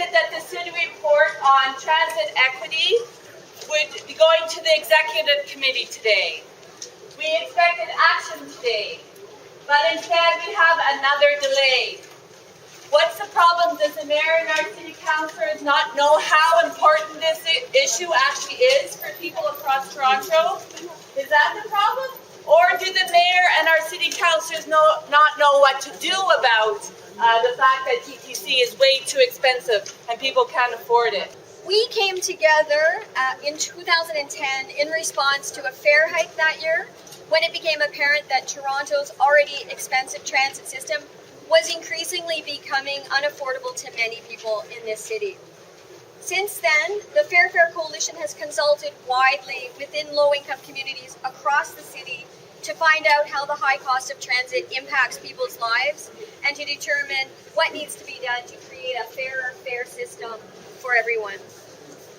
expected that the city report on transit equity would be going to the executive committee today. We expected action today, but instead we have another delay. What's the problem? Does the mayor and our city councillors not know how important this issue actually is for people across Toronto? Is that the problem? Or do the mayor and our city councillors not know what to do about the fact that TTC is way too expensive and people can't afford it? We came together in 2010 in response to a fare hike that year when it became apparent that Toronto's already expensive transit system was increasingly becoming unaffordable to many people in this city. Since then, the Fair Fare Coalition has consulted widely within low-income communities across the city to find out how the high cost of transit impacts people's lives and to determine what needs to be done to create a fairer fare system for everyone.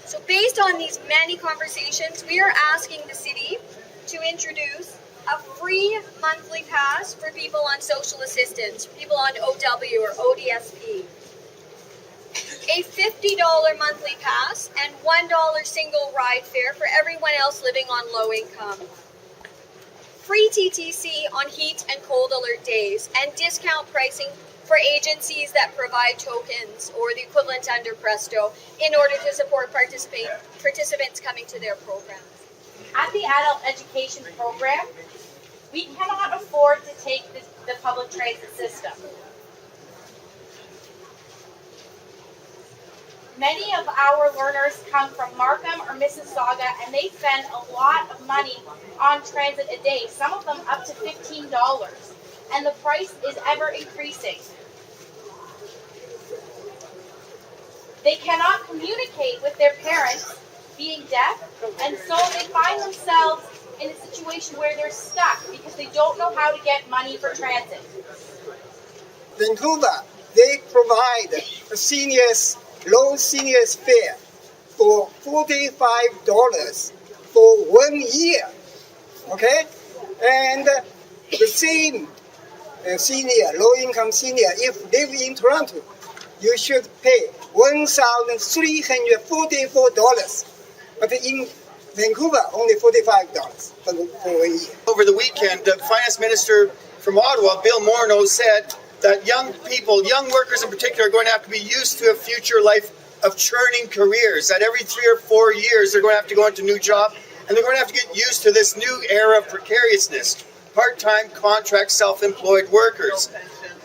So based on these many conversations, we are asking the city to introduce a free monthly pass for people on social assistance, people on OW or ODSP. A $50 monthly pass and $1 single ride fare for everyone else living on low income. Free TTC on heat and cold alert days and discount pricing for agencies that provide tokens or the equivalent under Presto in order to support participants coming to their programs. At the adult education program, we cannot afford to take the public transit system. Many of our learners come from Markham or Mississauga, and they spend a lot of money on transit a day, some of them up to $15, and the price is ever increasing. They cannot communicate with their parents, being deaf, and so they find themselves in a situation where they're stuck because they don't know how to get money for transit. Vancouver, they provide low seniors fare for $45 for 1 year, okay? And the same low-income senior, if live in Toronto, you should pay $1,344. But in Vancouver, only $45 for 1 year. Over the weekend, the finance minister from Ottawa, Bill Morneau, said that young people, young workers in particular, are going to have to be used to a future life of churning careers, that every 3 or 4 years they're going to have to go into a new job, and they're going to have to get used to this new era of precariousness, part-time, contract, self-employed workers.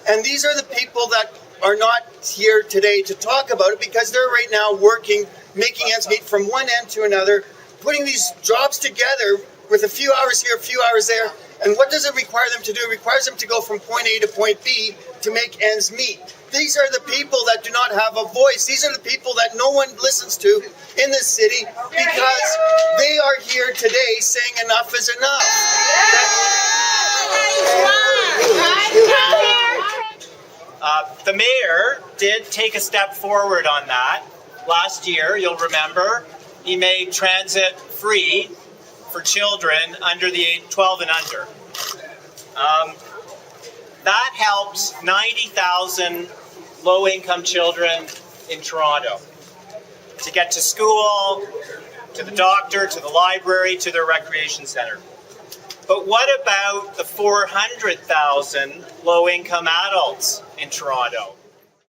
And these are the people that are not here today to talk about it because they're right now working, making ends meet from one end to another, putting these jobs together with a few hours here, a few hours there. And what does it require them to do? It requires them to go from point A to point B to make ends meet. These are the people that do not have a voice. These are the people that no one listens to in this city because they are here today saying enough is enough. The mayor did take a step forward on that. Last year, you'll remember, he made transit free for children under the age 12 and under. That helps 90,000 low-income children in Toronto to get to school, to the doctor, to the library, to their recreation center. But what about the 400,000 low-income adults in Toronto?